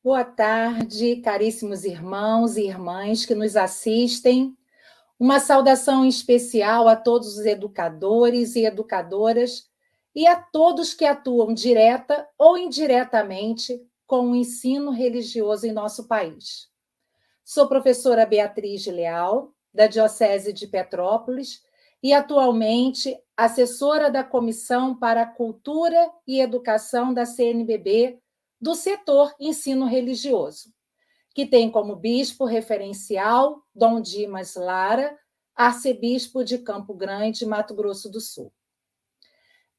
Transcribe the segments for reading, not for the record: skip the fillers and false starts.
Boa tarde, caríssimos irmãos e irmãs que nos assistem. Uma saudação especial a todos os educadores e educadoras e a todos que atuam direta ou indiretamente com o ensino religioso em nosso país. Sou professora Beatriz Leal, da Diocese de Petrópolis, e atualmente assessora da Comissão para a Cultura e Educação da CNBB do setor ensino religioso, que tem como bispo referencial Dom Dimas Lara, arcebispo de Campo Grande, Mato Grosso do Sul.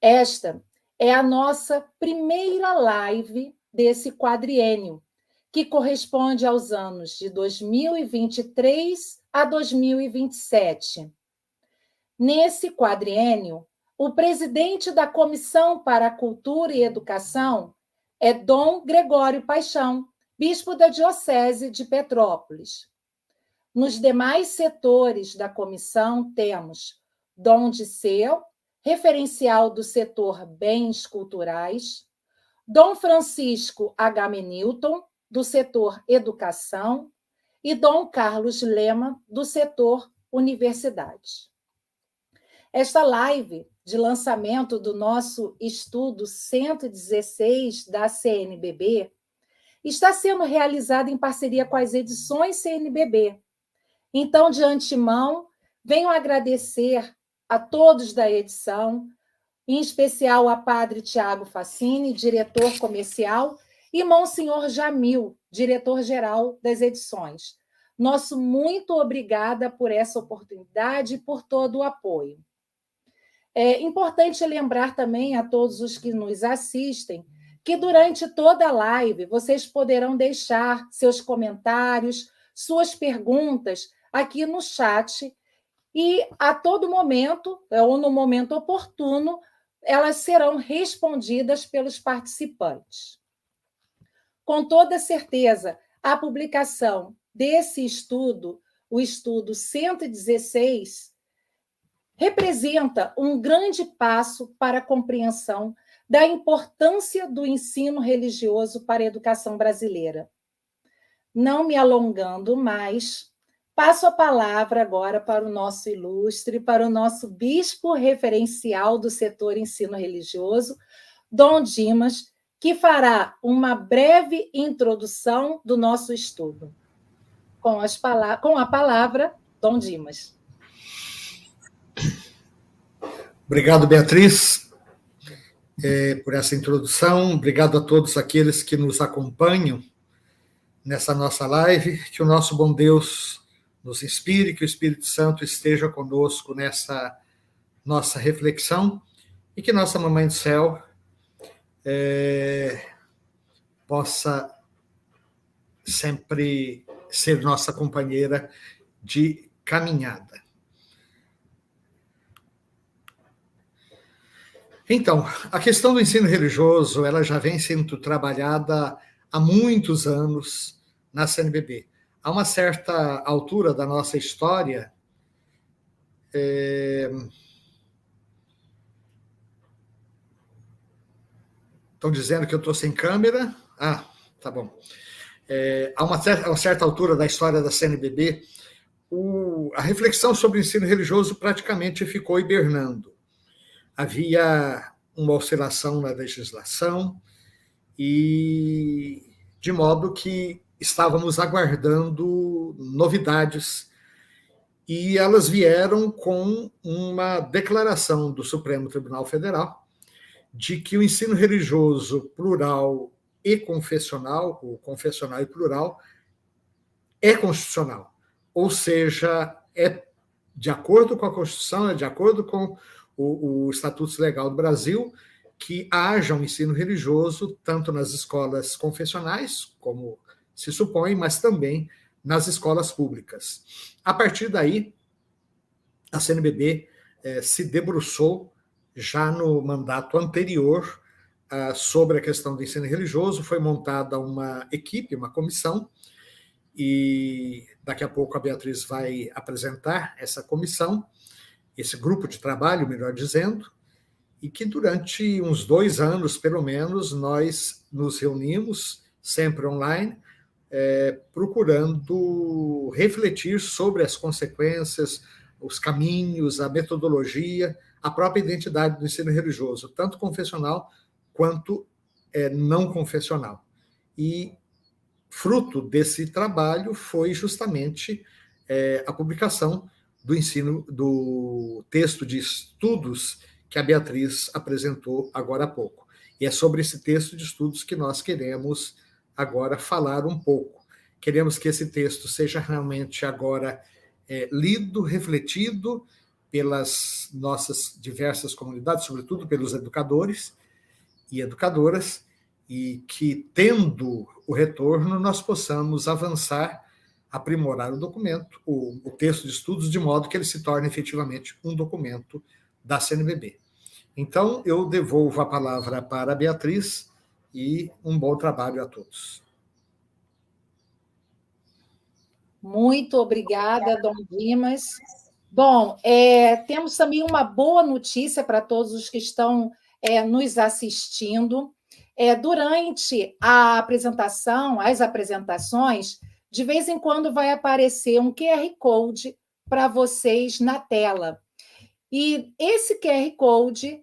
Esta é a nossa primeira live desse quadriênio, que corresponde aos anos de 2023 a 2027. Nesse quadriênio, o presidente da Comissão para a Cultura e Educação é Dom Gregório Paixão, bispo da Diocese de Petrópolis. Nos demais setores da comissão temos Dom Diceu, referencial do setor bens culturais, Dom Francisco Agamenilton, do setor educação, e Dom Carlos Lema, do setor universidade. Esta live de lançamento do nosso estudo 116 da CNBB está sendo realizada em parceria com as edições CNBB. Então, de antemão, venho agradecer a todos da edição, em especial a Padre Tiago Facini, diretor comercial, e Monsenhor Jamil, diretor-geral das edições. Nosso muito obrigada por essa oportunidade e por todo o apoio. É importante lembrar também a todos os que nos assistem que durante toda a live vocês poderão deixar seus comentários, suas perguntas aqui no chat e a todo momento, ou no momento oportuno, elas serão respondidas pelos participantes. Com toda certeza, a publicação desse estudo, o estudo 116, representa um grande passo para a compreensão da importância do ensino religioso para a educação brasileira. Não me alongando mais, passo a palavra agora para o nosso ilustre, para o nosso bispo referencial do setor ensino religioso, Dom Dimas, que fará uma breve introdução do nosso estudo. Com a palavra, Dom Dimas. Obrigado, Beatriz, por essa introdução. Obrigado a todos aqueles que nos acompanham nessa nossa live. Que o nosso bom Deus nos inspire, que o Espírito Santo esteja conosco nessa nossa reflexão e que nossa Mamãe do Céu possa sempre ser nossa companheira de caminhada. Então, a questão do ensino religioso, ela já vem sendo trabalhada há muitos anos na CNBB. A uma certa altura da nossa história, estão dizendo que eu estou sem câmera. Ah, tá bom. A uma certa altura da história da CNBB, a reflexão sobre o ensino religioso praticamente ficou hibernando. Havia uma oscilação na legislação e de modo que estávamos aguardando novidades e elas vieram com uma declaração do Supremo Tribunal Federal de que o ensino religioso plural e confessional, ou confessional e plural, é constitucional, ou seja, é de acordo com a Constituição, é de acordo com o Estatuto Legal do Brasil, que haja um ensino religioso tanto nas escolas confessionais, como se supõe, mas também nas escolas públicas. A partir daí, a CNBB se debruçou, já no mandato anterior, sobre a questão do ensino religioso. Foi montada uma equipe, uma comissão, e daqui a pouco a Beatriz vai apresentar essa comissão, esse grupo de trabalho, melhor dizendo, e que durante uns 2 anos, pelo menos, nós nos reunimos sempre online, procurando refletir sobre as consequências, os caminhos, a metodologia, a própria identidade do ensino religioso, tanto confessional quanto não confessional. E fruto desse trabalho foi justamente a publicação do texto de estudos que a Beatriz apresentou agora há pouco. E é sobre esse texto de estudos que nós queremos agora falar um pouco. Queremos que esse texto seja realmente agora lido, refletido pelas nossas diversas comunidades, sobretudo pelos educadores e educadoras, e que, tendo o retorno, nós possamos avançar, aprimorar o documento, o texto de estudos, de modo que ele se torne efetivamente um documento da CNBB. Então, eu devolvo a palavra para a Beatriz e um bom trabalho a todos. Muito obrigada, Dom Dimas. Bom, temos também uma boa notícia para todos os que estão nos assistindo. Durante a apresentação, as apresentações, de vez em quando vai aparecer um QR Code para vocês na tela. E esse QR Code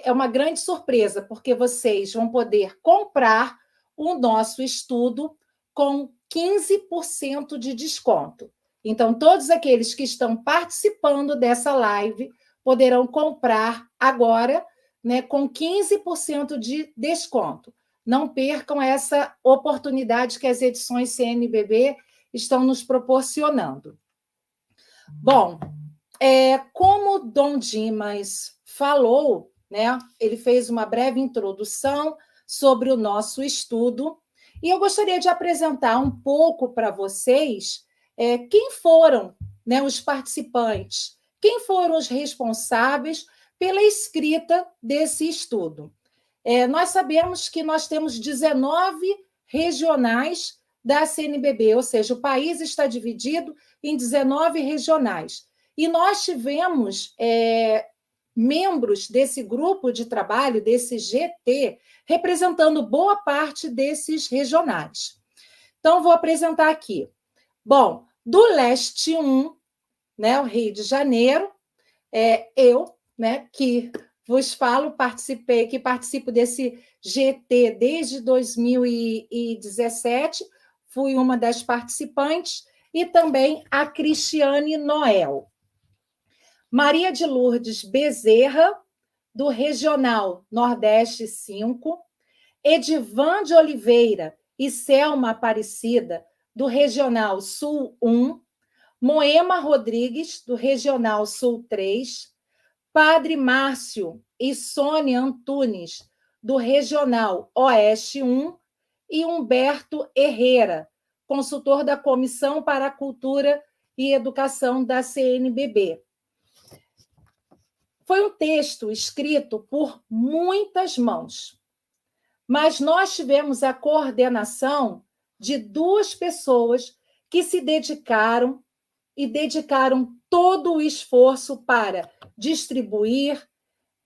é uma grande surpresa, porque vocês vão poder comprar o nosso estudo com 15% de desconto. Então, todos aqueles que estão participando dessa live poderão comprar agora, né, com 15% de desconto. Não percam essa oportunidade que as edições CNBB estão nos proporcionando. Bom, como o Dom Dimas falou, né, ele fez uma breve introdução sobre o nosso estudo, e eu gostaria de apresentar um pouco para vocês quem foram, né, os participantes, quem foram os responsáveis pela escrita desse estudo. Nós sabemos que nós temos 19 regionais da CNBB, ou seja, o país está dividido em 19 regionais. E nós tivemos membros desse grupo de trabalho, desse GT, representando boa parte desses regionais. Então, vou apresentar aqui. Bom, do Leste 1, né, o Rio de Janeiro, eu, né, que vos falo, participo desse GT desde 2017, fui uma das participantes, e também a Cristiane Noel. Maria de Lourdes Bezerra, do Regional Nordeste 5, Edivan de Oliveira e Selma Aparecida, do Regional Sul 1, Moema Rodrigues, do Regional Sul 3, Padre Márcio e Sônia Antunes, do Regional Oeste 1, e Humberto Herrera, consultor da Comissão para a Cultura e Educação da CNBB. Foi um texto escrito por muitas mãos, mas nós tivemos a coordenação de 2 pessoas que se dedicaram todo o esforço para distribuir,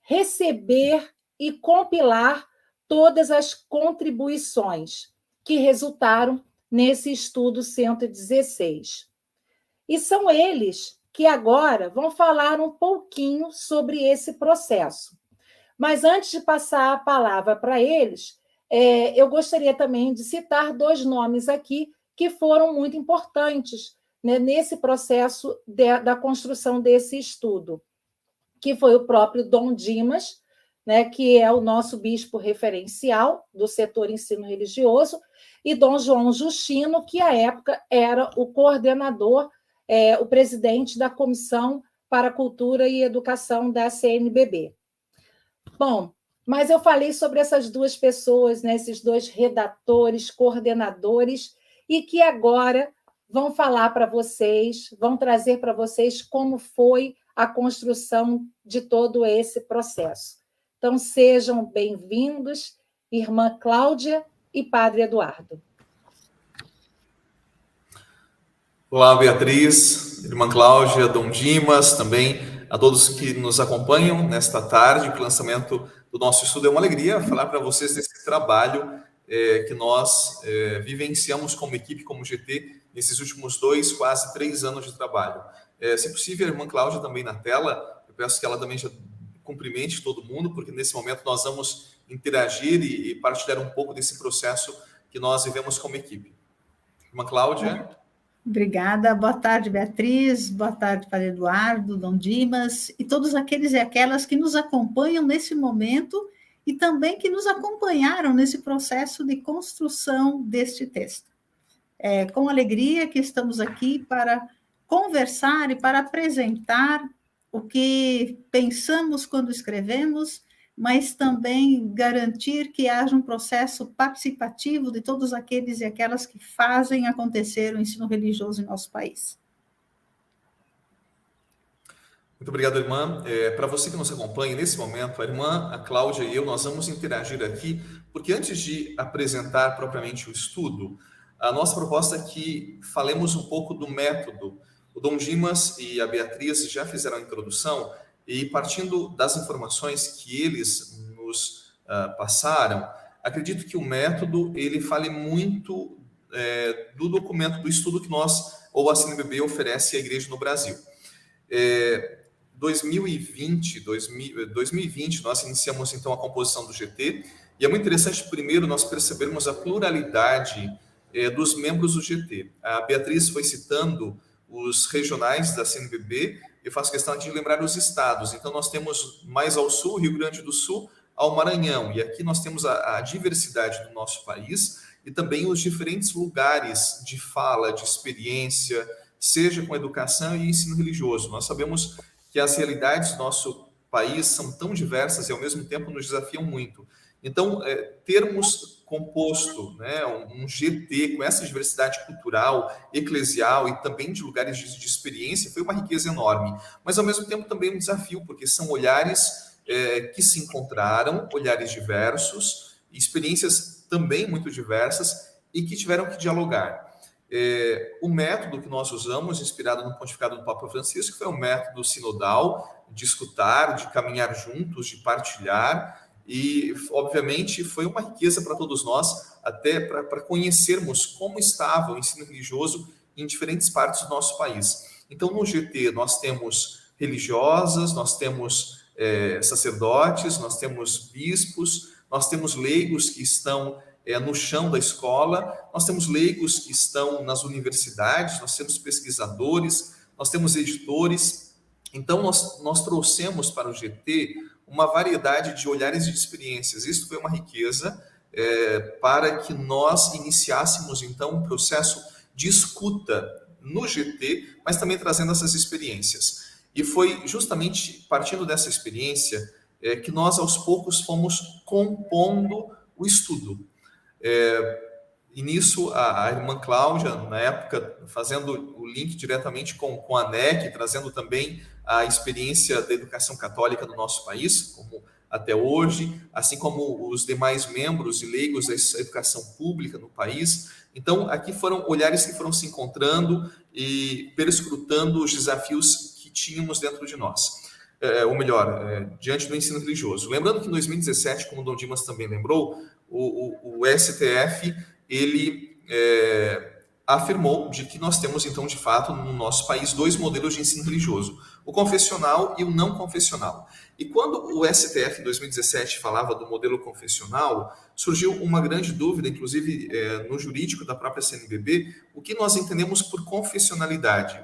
receber e compilar todas as contribuições que resultaram nesse estudo 116. E são eles que agora vão falar um pouquinho sobre esse processo. Mas antes de passar a palavra para eles, eu gostaria também de citar 2 nomes aqui que foram muito importantes, né, nesse processo da construção desse estudo, que foi o próprio Dom Dimas, né, que é o nosso bispo referencial do setor ensino religioso, e Dom João Justino, que à época era o coordenador, o presidente da Comissão para a Cultura e Educação da CNBB. Bom, mas eu falei sobre essas 2 pessoas, né, esses 2 redatores, coordenadores, e que agora vão falar para vocês, vão trazer para vocês como foi a construção de todo esse processo. Então, sejam bem-vindos, irmã Cláudia e Padre Eduardo. Olá, Beatriz, irmã Cláudia, Dom Dimas, também a todos que nos acompanham nesta tarde, o lançamento do nosso estudo. É uma alegria falar para vocês desse trabalho que nós vivenciamos como equipe, como GT, nesses últimos 2, quase 3 anos de trabalho. Se possível, a irmã Cláudia também na tela, eu peço que ela também já cumprimente todo mundo, porque nesse momento nós vamos interagir e partilhar um pouco desse processo que nós vivemos como equipe. Irmã Cláudia? Obrigada. Boa tarde, Beatriz. Boa tarde, Padre Eduardo, Dom Dimas e todos aqueles e aquelas que nos acompanham nesse momento e também que nos acompanharam nesse processo de construção deste texto. É com alegria que estamos aqui para conversar e para apresentar o que pensamos quando escrevemos, mas também garantir que haja um processo participativo de todos aqueles e aquelas que fazem acontecer o ensino religioso em nosso país. Muito obrigado, irmã. Para você que nos acompanha nesse momento, a irmã, a Cláudia e eu, nós vamos interagir aqui, porque antes de apresentar propriamente o estudo, a nossa proposta é que falemos um pouco do método. O Dom Dimas e a Beatriz já fizeram a introdução, e partindo das informações que eles nos passaram, acredito que o método, ele fale muito do documento, do estudo que nós, ou a CNBB, oferece à igreja no Brasil. 2020, nós iniciamos então a composição do GT, e é muito interessante, primeiro, nós percebermos a pluralidade dos membros do GT. A Beatriz foi citando os regionais da CNBB, eu faço questão de lembrar os estados. Então, nós temos mais ao sul, Rio Grande do Sul, ao Maranhão, e aqui nós temos a diversidade do nosso país e também os diferentes lugares de fala, de experiência, seja com educação e ensino religioso. Nós sabemos que as realidades do nosso país são tão diversas e, ao mesmo tempo, nos desafiam muito. Então, termos composto, né, um GT com essa diversidade cultural, eclesial e também de lugares de experiência foi uma riqueza enorme. Mas, ao mesmo tempo, também um desafio, porque são olhares que se encontraram, olhares diversos, experiências também muito diversas e que tiveram que dialogar. O método que nós usamos, inspirado no pontificado do Papa Francisco, foi um método sinodal, de escutar, de caminhar juntos, de partilhar, e, obviamente, foi uma riqueza para todos nós, até para conhecermos como estava o ensino religioso em diferentes partes do nosso país. Então, no GT, nós temos religiosas, nós temos sacerdotes, nós temos bispos, nós temos leigos que estão no chão da escola, nós temos leigos que estão nas universidades, nós temos pesquisadores, nós temos editores. Então, nós trouxemos para o GT uma variedade de olhares e de experiências. Isso foi uma riqueza para que nós iniciássemos, então, um processo de escuta no GT, mas também trazendo essas experiências. E foi justamente partindo dessa experiência que nós, aos poucos, fomos compondo o estudo. E nisso, a irmã Cláudia, na época, fazendo o link diretamente com a ANEC, trazendo também a experiência da educação católica no nosso país, como até hoje, assim como os demais membros e leigos da educação pública no país. Então, aqui foram olhares que foram se encontrando e perscrutando os desafios que tínhamos dentro de nós. Ou melhor, diante do ensino religioso. Lembrando que em 2017, como o Dom Dimas também lembrou, o STF, ele afirmou de que nós temos, então, de fato, no nosso país, 2 modelos de ensino religioso, o confessional e o não confessional. E quando o STF, em 2017, falava do modelo confessional, surgiu uma grande dúvida, inclusive no jurídico da própria CNBB, o que nós entendemos por confessionalidade?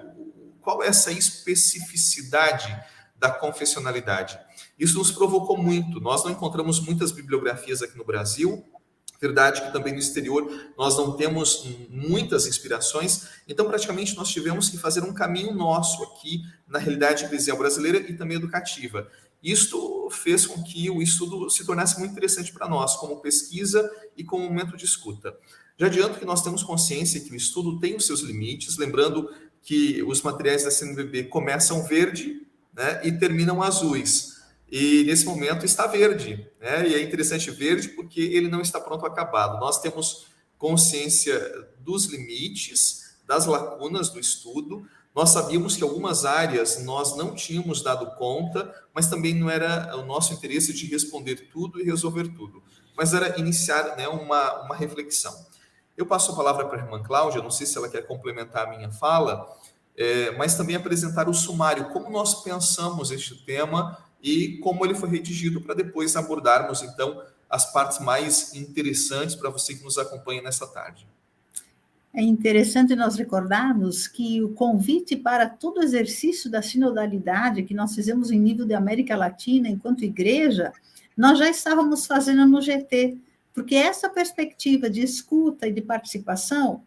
Qual é essa especificidade da confessionalidade? Isso nos provocou muito. Nós não encontramos muitas bibliografias aqui no Brasil. Verdade que também no exterior nós não temos muitas inspirações, então praticamente nós tivemos que fazer um caminho nosso aqui na realidade eclesial brasileira e também educativa. Isto fez com que o estudo se tornasse muito interessante para nós, como pesquisa e como momento de escuta. Já adianto que nós temos consciência que o estudo tem os seus limites, lembrando que os materiais da CNBB começam verde, né, e terminam azuis. E nesse momento está verde, né? E é interessante verde porque ele não está pronto acabado. Nós temos consciência dos limites, das lacunas do estudo. Nós sabíamos que algumas áreas nós não tínhamos dado conta, mas também não era o nosso interesse de responder tudo e resolver tudo. mas era iniciar, né, uma reflexão. Eu passo a palavra para a irmã Cláudia, não sei se ela quer complementar a minha fala, mas também apresentar o sumário, como nós pensamos este tema e como ele foi redigido, para depois abordarmos, então, as partes mais interessantes para você que nos acompanha nessa tarde. É interessante nós recordarmos que o convite para todo o exercício da sinodalidade que nós fizemos em nível de América Latina, enquanto igreja, nós já estávamos fazendo no GT, porque essa perspectiva de escuta e de participação,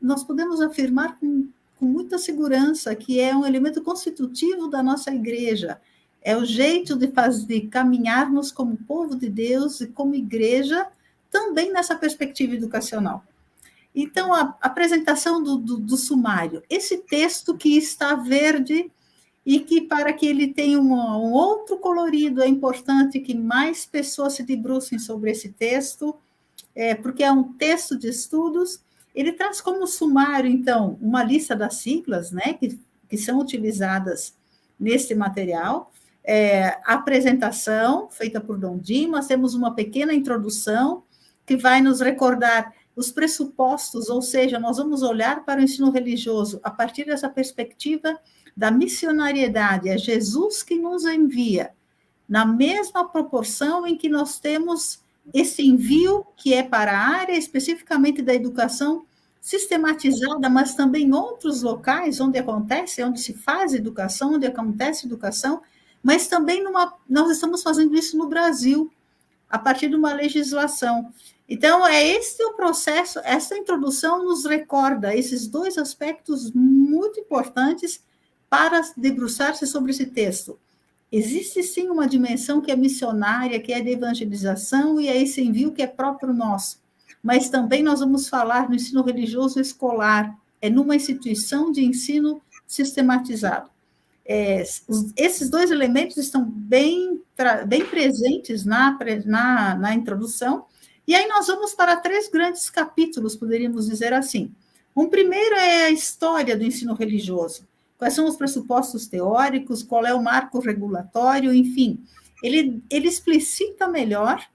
nós podemos afirmar com muita segurança que é um elemento constitutivo da nossa igreja, é o jeito de caminharmos como povo de Deus e como igreja, também nessa perspectiva educacional. Então, a apresentação do sumário, esse texto que está verde e que, para que ele tenha um outro colorido, é importante que mais pessoas se debrucem sobre esse texto, porque é um texto de estudos. Ele traz como sumário, então, uma lista das siglas, né, que são utilizadas nesse material, a apresentação feita por Dom Dimas, temos uma pequena introdução que vai nos recordar os pressupostos, ou seja, nós vamos olhar para o ensino religioso a partir dessa perspectiva da missionariedade, é Jesus que nos envia, na mesma proporção em que nós temos esse envio que é para a área especificamente da educação sistematizada, mas também em outros locais onde acontece, onde se faz educação, onde acontece educação, mas também nós estamos fazendo isso no Brasil, a partir de uma legislação. Então, esse o processo, essa introdução nos recorda esses dois aspectos muito importantes para debruçar-se sobre esse texto. Existe, sim, uma dimensão que é missionária, que é de evangelização, e é esse envio que é próprio nosso. Mas também nós vamos falar no ensino religioso escolar, numa instituição de ensino sistematizado. Esses dois elementos estão bem presentes na introdução. E aí nós vamos para 3 grandes capítulos, poderíamos dizer assim. Um primeiro é a história do ensino religioso. Quais são os pressupostos teóricos, qual é o marco regulatório, enfim. Ele explicita melhor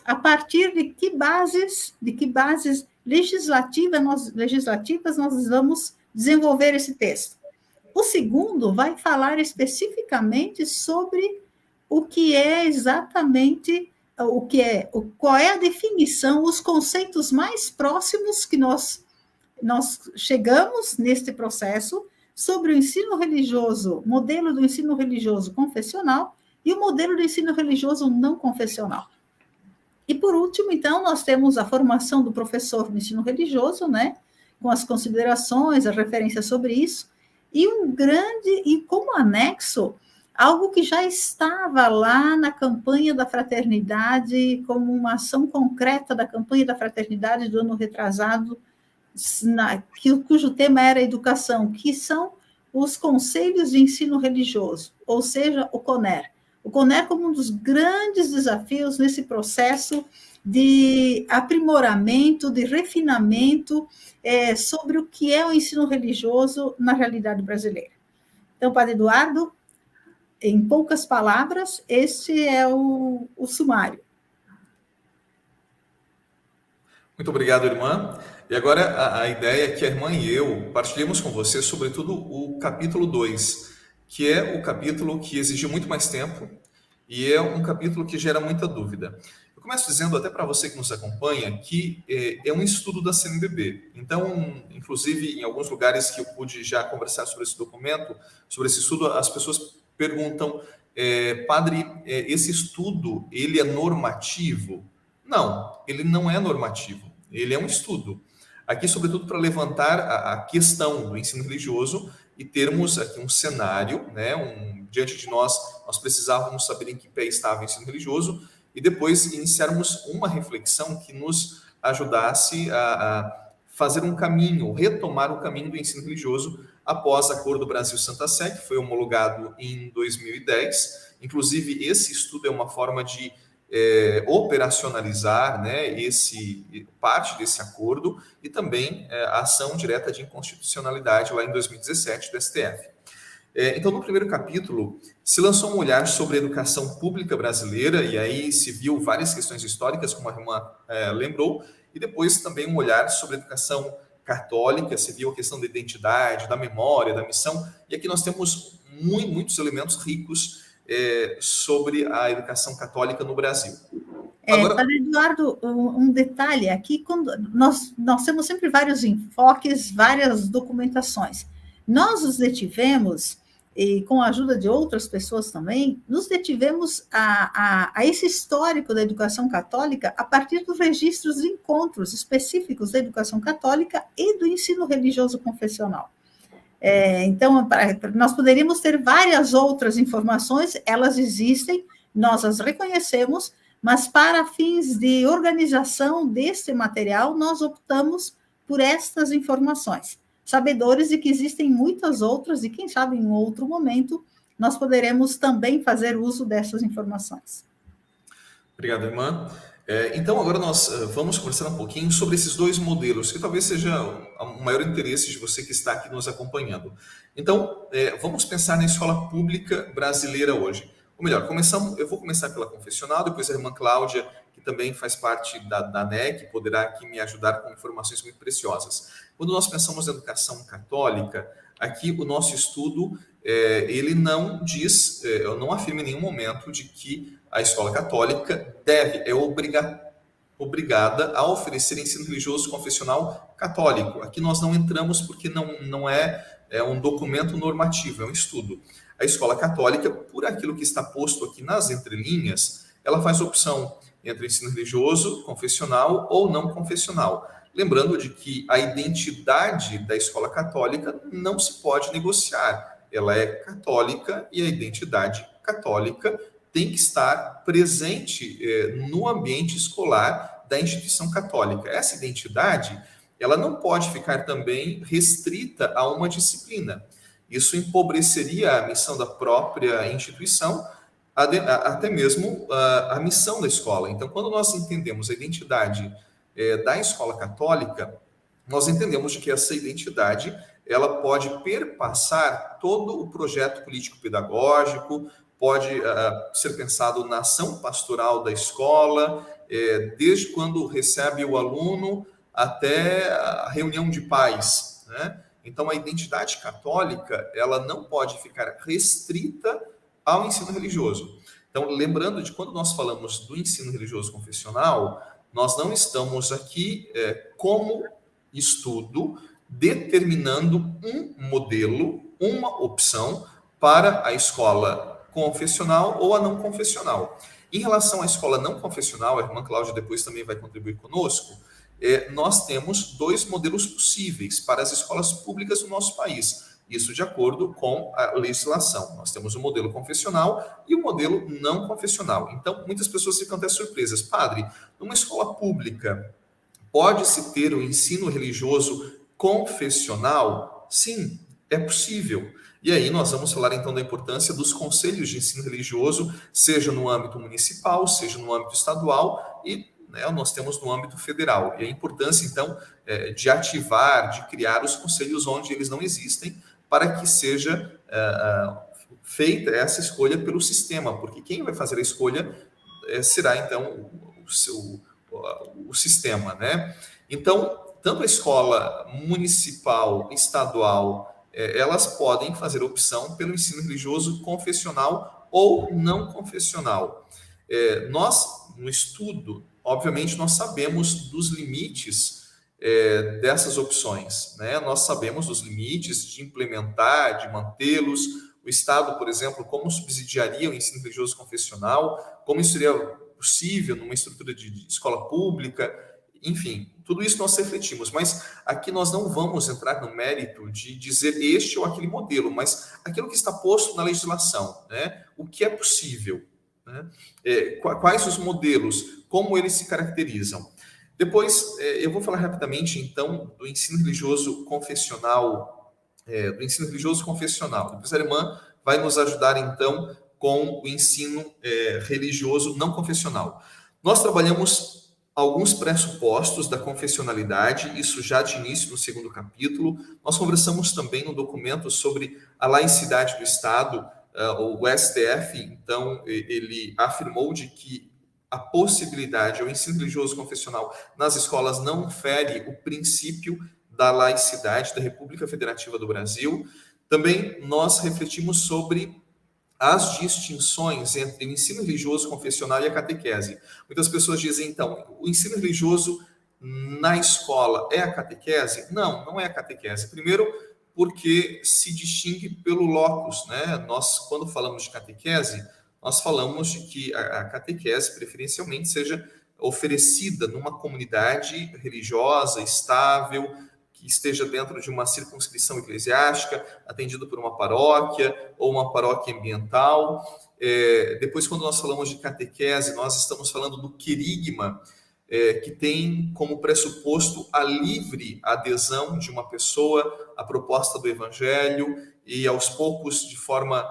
a partir de que bases legislativas nós vamos desenvolver esse texto. O segundo vai falar especificamente sobre o que é exatamente... qual é a definição, os conceitos mais próximos que nós chegamos neste processo sobre o ensino religioso, modelo do ensino religioso confessional e o modelo do ensino religioso não confessional. E, por último, então, nós temos a formação do professor do ensino religioso, né, com as considerações, as referências sobre isso, e como anexo, algo que já estava lá na campanha da fraternidade, como uma ação concreta da campanha da fraternidade do ano retrasado, cujo tema era educação, que são os conselhos de ensino religioso, ou seja, o CONER. O CONER como um dos grandes desafios nesse processo de aprimoramento, de refinamento sobre o que é o ensino religioso na realidade brasileira. Então, Padre Eduardo, em poucas palavras, este é o sumário. Muito obrigado, irmã. E agora a ideia é que a irmã e eu partilhemos com você, sobretudo, o capítulo 2, que é o capítulo que exigiu muito mais tempo e é um capítulo que gera muita dúvida. Eu começo dizendo até para você que nos acompanha que é um estudo da CNBB. Então, inclusive, em alguns lugares que eu pude já conversar sobre esse documento, sobre esse estudo, as pessoas perguntam, padre, esse estudo, ele é normativo? Não, ele não é normativo, ele é um estudo. Aqui, sobretudo, para levantar a questão do ensino religioso e termos aqui um cenário, né, diante de nós precisávamos saber em que pé estava o ensino religioso e depois iniciarmos uma reflexão que nos ajudasse a fazer um caminho, retomar o caminho do ensino religioso após o Acordo Brasil-Santa Sé, que foi homologado em 2010. Inclusive, esse estudo é uma forma de operacionalizar, né, parte desse acordo e também a ação direta de inconstitucionalidade lá em 2017 do STF. Então, no primeiro capítulo, se lançou um olhar sobre a educação pública brasileira, e aí se viu várias questões históricas, como a irmã lembrou, e depois também um olhar sobre a educação católica, se viu a questão da identidade, da memória, da missão, e aqui nós temos muitos elementos ricos sobre a educação católica no Brasil. Agora... Padre Eduardo, um detalhe aqui, quando nós temos sempre vários enfoques, várias documentações. Nós os detivemos, e com a ajuda de outras pessoas também, nos detivemos a esse histórico da educação católica a partir dos registros de encontros específicos da educação católica e do ensino religioso confessional. Então, nós poderíamos ter várias outras informações, elas existem, nós as reconhecemos, mas para fins de organização deste material, nós optamos por estas informações, sabedores de que existem muitas outras, e quem sabe em outro momento nós poderemos também fazer uso dessas informações. Obrigado, irmã. Então, agora nós vamos conversar um pouquinho sobre esses dois modelos, que talvez seja o maior interesse de você que está aqui nos acompanhando. Então, vamos pensar na escola pública brasileira hoje. Ou melhor, eu vou começar pela confessional, depois a irmã Cláudia, que também faz parte da NEC, poderá aqui me ajudar com informações muito preciosas. Quando nós pensamos na educação católica, aqui o nosso estudo, ele não diz, não afirma em nenhum momento de que a escola católica é obrigada a oferecer ensino religioso confessional católico. Aqui nós não entramos porque não é um documento normativo, é um estudo. A escola católica, por aquilo que está posto aqui nas entrelinhas, ela faz opção entre ensino religioso, confessional ou não confessional. Lembrando de que a identidade da escola católica não se pode negociar. Ela é católica e a identidade católica tem que estar presente no ambiente escolar da instituição católica. Essa identidade, ela não pode ficar também restrita a uma disciplina. Isso empobreceria a missão da própria instituição, até mesmo a missão da escola. Então, quando nós entendemos a identidade da escola católica, nós entendemos de que essa identidade ela pode perpassar todo o projeto político-pedagógico, pode ser pensado na ação pastoral da escola, desde quando recebe o aluno até a reunião de pais, né? Então, a identidade católica, ela não pode ficar restrita ao ensino religioso. Então, lembrando de quando nós falamos do ensino religioso confessional, nós não estamos aqui como estudo determinando um modelo, uma opção para a escola confessional ou a não confessional. Em relação à escola não confessional, a irmã Cláudia depois também vai contribuir conosco, nós temos dois modelos possíveis para as escolas públicas do nosso país. Isso de acordo com a legislação. Nós temos o modelo confessional e o modelo não confessional. Então, muitas pessoas ficam até surpresas. Padre, numa escola pública, pode-se ter o ensino religioso confessional? Sim, é possível. E aí nós vamos falar então da importância dos conselhos de ensino religioso, seja no âmbito municipal, seja no âmbito estadual e nós temos no âmbito federal. E a importância então de ativar, de criar os conselhos onde eles não existem, para que seja feita essa escolha pelo sistema, porque quem vai fazer a escolha será então o sistema, né? Então, tanto a escola municipal, estadual, elas podem fazer opção pelo ensino religioso confessional ou não confessional. Nós, no estudo, obviamente, nós sabemos dos limites dessas opções, né? Nós sabemos dos limites de implementar, de mantê-los. O Estado, por exemplo, como subsidiaria o ensino religioso confessional, como isso seria possível numa estrutura de escola pública, enfim, tudo isso nós refletimos, mas aqui nós não vamos entrar no mérito de dizer este ou aquele modelo, mas aquilo que está posto na legislação, né? O que é possível, né? Quais os modelos, como eles se caracterizam. Depois, eu vou falar rapidamente, então, do ensino religioso confessional, Depois a irmã vai nos ajudar, então, com o ensino religioso não confessional. Nós trabalhamos alguns pressupostos da confessionalidade, isso já de início no segundo capítulo. Nós conversamos também no documento sobre a laicidade do Estado. O STF, então, ele afirmou de que a possibilidade, o ensino religioso confessional nas escolas não fere o princípio da laicidade da República Federativa do Brasil. Também nós refletimos sobre as distinções entre o ensino religioso confessional e a catequese. Muitas pessoas dizem, então, o ensino religioso na escola é a catequese? Não, não é a catequese. Primeiro, porque se distingue pelo locus, né? Nós, quando falamos de catequese, nós falamos de que a catequese, preferencialmente, seja oferecida numa comunidade religiosa, estável, que esteja dentro de uma circunscrição eclesiástica, atendido por uma paróquia ou uma paróquia ambiental. Depois, quando nós falamos de catequese, nós estamos falando do querigma, que tem como pressuposto a livre adesão de uma pessoa à proposta do evangelho e, aos poucos, de forma,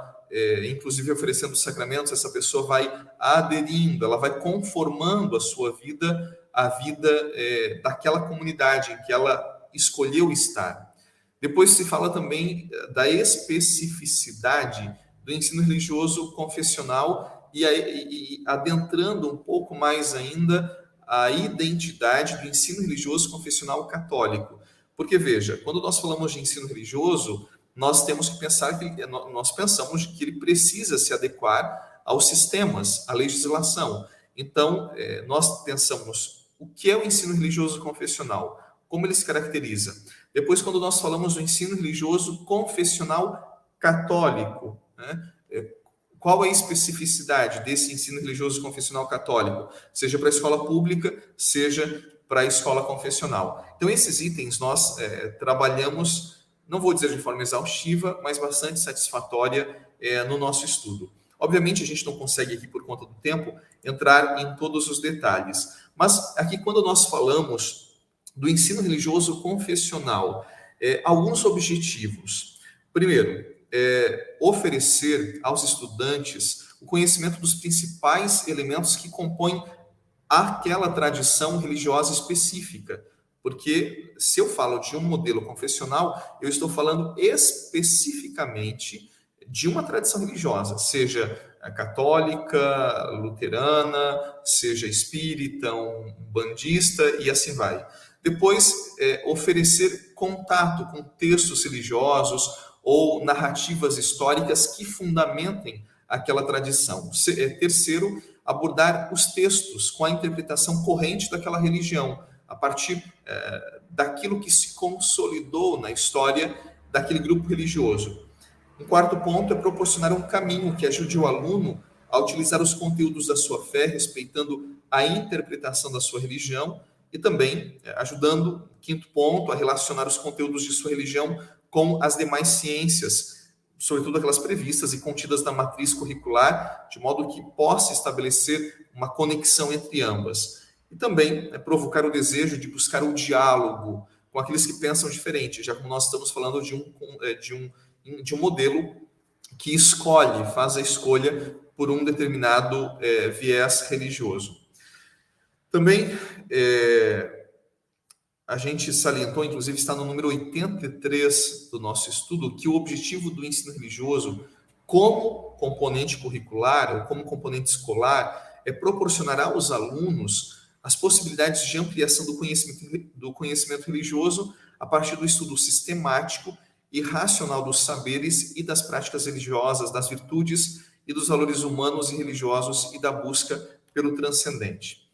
inclusive oferecendo sacramentos, essa pessoa vai aderindo, ela vai conformando a sua vida à vida daquela comunidade em que ela escolheu estar. Depois se fala também da especificidade do ensino religioso confessional e adentrando um pouco mais ainda a identidade do ensino religioso confessional católico. Porque, veja, quando nós falamos de ensino religioso, nós temos que pensar que nós pensamos que ele precisa se adequar aos sistemas, à legislação. Então, nós pensamos o que é o ensino religioso confessional, como ele se caracteriza. Depois, quando nós falamos do ensino religioso confessional católico, né? Qual é a especificidade desse ensino religioso confessional católico? Seja para a escola pública, seja para a escola confessional. Então, esses itens nós trabalhamos, não vou dizer de forma exaustiva, mas bastante satisfatória no nosso estudo. Obviamente, a gente não consegue aqui, por conta do tempo, entrar em todos os detalhes. Mas aqui, quando nós falamos do ensino religioso confessional, alguns objetivos. Primeiro, oferecer aos estudantes o conhecimento dos principais elementos que compõem aquela tradição religiosa específica. Porque se eu falo de um modelo confessional, eu estou falando especificamente de uma tradição religiosa, seja católica, luterana, seja espírita, umbandista e assim vai. Depois, oferecer contato com textos religiosos ou narrativas históricas que fundamentem aquela tradição. Terceiro, abordar os textos com a interpretação corrente daquela religião, a partir daquilo que se consolidou na história daquele grupo religioso. Um quarto ponto é proporcionar um caminho que ajude o aluno a utilizar os conteúdos da sua fé, respeitando a interpretação da sua religião, e também ajudando, quinto ponto, a relacionar os conteúdos de sua religião com as demais ciências, sobretudo aquelas previstas e contidas na matriz curricular, de modo que possa estabelecer uma conexão entre ambas. E também provocar o desejo de buscar o diálogo com aqueles que pensam diferente, já que nós estamos falando de um modelo que faz a escolha por um determinado viés religioso. Também a gente salientou, inclusive está no número 83 do nosso estudo, que o objetivo do ensino religioso como componente curricular ou como componente escolar é proporcionar aos alunos as possibilidades de ampliação do conhecimento religioso a partir do estudo sistemático e racional dos saberes e das práticas religiosas, das virtudes e dos valores humanos e religiosos e da busca pelo transcendente.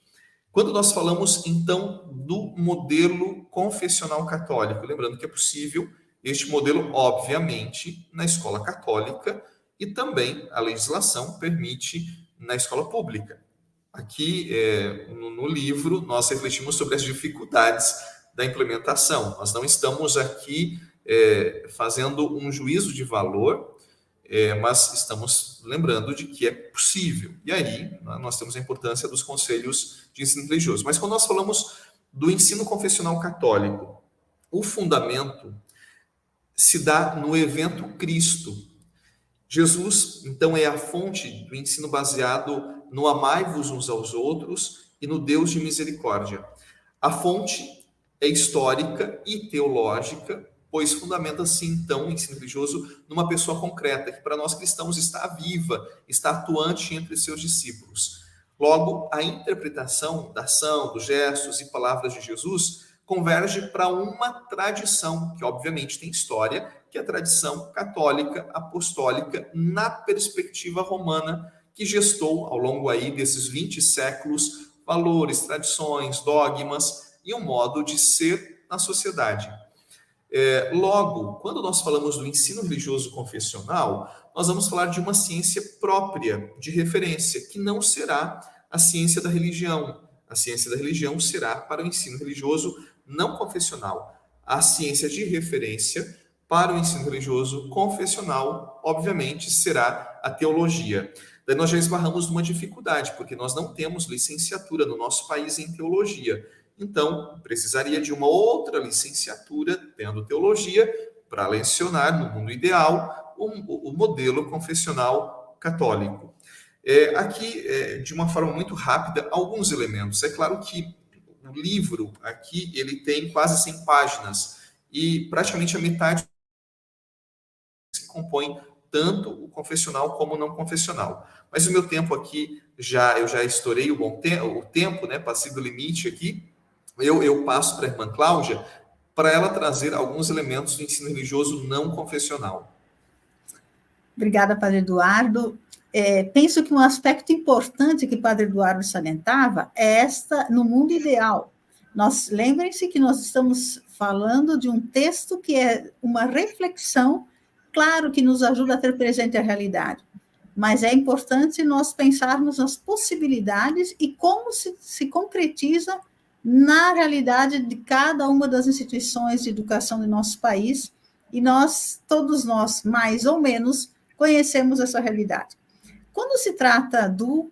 Quando nós falamos, então, do modelo confessional católico, lembrando que é possível este modelo, obviamente, na escola católica e também a legislação permite na escola pública. Aqui, no livro, nós refletimos sobre as dificuldades da implementação. Nós não estamos aqui fazendo um juízo de valor, mas estamos lembrando de que é possível. E aí, nós temos a importância dos conselhos de ensino religioso. Mas quando nós falamos do ensino confessional católico, o fundamento se dá no evento Cristo. Jesus, então, é a fonte do ensino baseado no amai-vos uns aos outros e no Deus de misericórdia. A fonte é histórica e teológica, pois fundamenta-se, então, o ensino religioso numa pessoa concreta, que para nós cristãos está viva, está atuante entre seus discípulos. Logo, a interpretação da ação, dos gestos e palavras de Jesus converge para uma tradição, que obviamente tem história, que é a tradição católica, apostólica, na perspectiva romana, que gestou, ao longo aí desses 20 séculos, valores, tradições, dogmas e um modo de ser na sociedade. Logo, quando nós falamos do ensino religioso confessional, nós vamos falar de uma ciência própria, de referência, que não será a ciência da religião. A ciência da religião será para o ensino religioso não confessional. A ciência de referência para o ensino religioso confessional, obviamente, será a teologia. Daí nós já esbarramos numa dificuldade, porque nós não temos licenciatura no nosso país em teologia. Então, precisaria de uma outra licenciatura, tendo teologia, para lecionar, no mundo ideal, o modelo confessional católico. Aqui, de uma forma muito rápida, alguns elementos. É claro que o livro aqui, ele tem quase 100 páginas, e praticamente a metade se compõe tanto o confessional como o não confessional. Mas o meu tempo aqui, eu já estourei o tempo, né? Passei do limite aqui. Eu passo para a irmã Cláudia, para ela trazer alguns elementos do ensino religioso não confessional. Obrigada, Padre Eduardo. Penso que um aspecto importante que o Padre Eduardo salientava é no mundo ideal. Lembrem-se que nós estamos falando de um texto que é uma reflexão, claro que nos ajuda a ter presente a realidade, mas é importante nós pensarmos nas possibilidades e como se concretiza na realidade de cada uma das instituições de educação do nosso país, e todos nós, mais ou menos, conhecemos essa realidade. Quando se trata do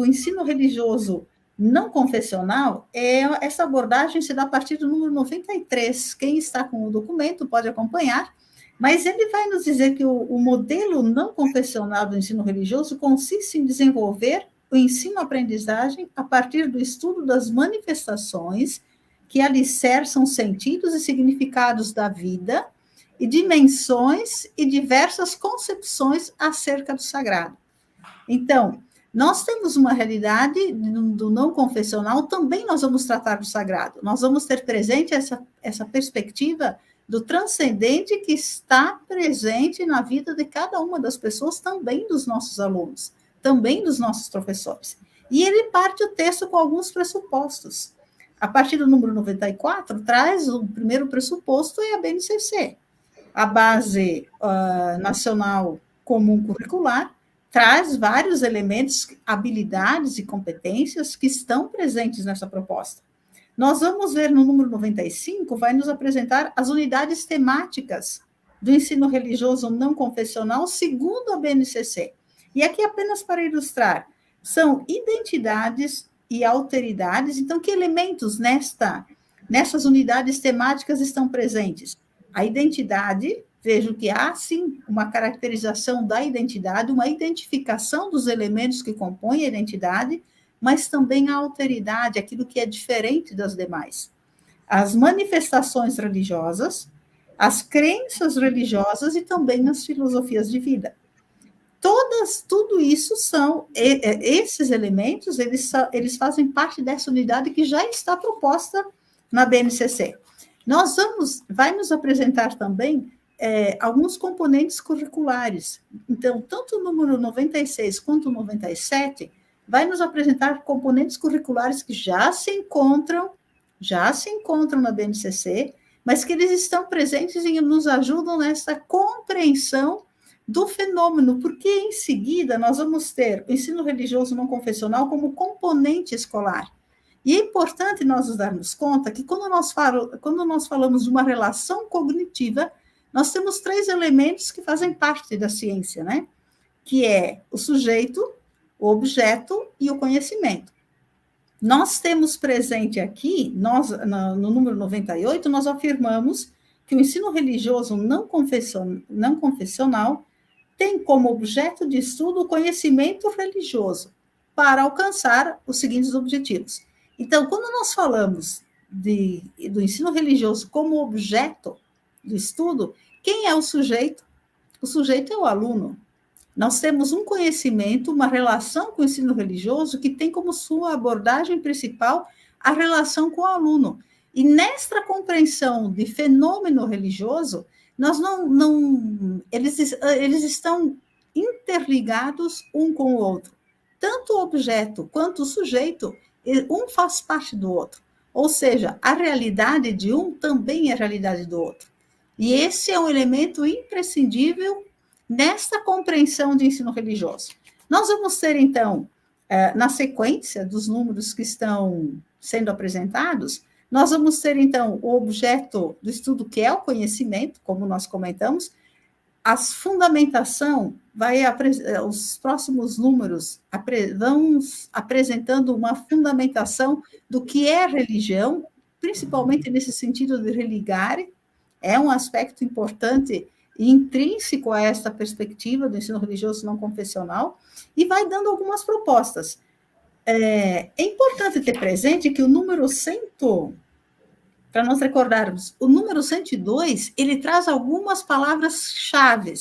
ensino religioso não confessional, essa abordagem se dá a partir do número 93. Quem está com o documento pode acompanhar, mas ele vai nos dizer que o modelo não confessional do ensino religioso consiste em desenvolver o ensino-aprendizagem a partir do estudo das manifestações que alicerçam sentidos e significados da vida e dimensões e diversas concepções acerca do sagrado. Então, nós temos uma realidade do não confessional, também nós vamos tratar do sagrado. Nós vamos ter presente essa perspectiva do transcendente que está presente na vida de cada uma das pessoas, também dos nossos alunos, também dos nossos professores. E ele parte o texto com alguns pressupostos. A partir do número 94, traz o primeiro pressuposto, é a BNCC. A Base Nacional Comum Curricular traz vários elementos, habilidades e competências que estão presentes nessa proposta. Nós vamos ver no número 95, vai nos apresentar as unidades temáticas do ensino religioso não confessional, segundo a BNCC. E aqui, apenas para ilustrar, são identidades e alteridades. Então, que elementos nessas unidades temáticas estão presentes? A identidade, vejo que há, sim, uma caracterização da identidade, uma identificação dos elementos que compõem a identidade, mas também a alteridade, aquilo que é diferente das demais. As manifestações religiosas, as crenças religiosas e também as filosofias de vida. Tudo isso esses elementos, eles fazem parte dessa unidade que já está proposta na BNCC. Vai nos apresentar também alguns componentes curriculares. Então, tanto o número 96 quanto o 97 vai nos apresentar componentes curriculares que já se encontram na BNCC, mas que eles estão presentes e nos ajudam nessa compreensão do fenômeno, porque em seguida nós vamos ter o ensino religioso não confessional como componente escolar. E é importante nós nos darmos conta que quando nós falamos de uma relação cognitiva, nós temos 3 elementos que fazem parte da ciência, né? Que é o sujeito, o objeto e o conhecimento. Nós temos presente aqui, no número 98, nós afirmamos que o ensino religioso não confessional tem como objeto de estudo o conhecimento religioso, para alcançar os seguintes objetivos: Então, quando nós falamos do ensino religioso como objeto do estudo, quem é o sujeito? O sujeito é o aluno. Nós temos um conhecimento, uma relação com o ensino religioso que tem como sua abordagem principal a relação com o aluno. E nesta compreensão de fenômeno religioso, nós eles estão interligados um com o outro. Tanto o objeto quanto o sujeito, um faz parte do outro. Ou seja, a realidade de um também é a realidade do outro. E esse é um elemento imprescindível nesta compreensão de ensino religioso. Nós vamos ter, então, na sequência dos números que estão sendo apresentados, nós vamos ter, então, o objeto do estudo, que é o conhecimento, como nós comentamos. A fundamentação os próximos números vão apresentando uma fundamentação do que é religião, principalmente nesse sentido de religare, é um aspecto importante e intrínseco a esta perspectiva do ensino religioso não confessional, e vai dando algumas propostas. É importante ter presente que o número 100, para nós recordarmos, o número 102, ele traz algumas palavras-chave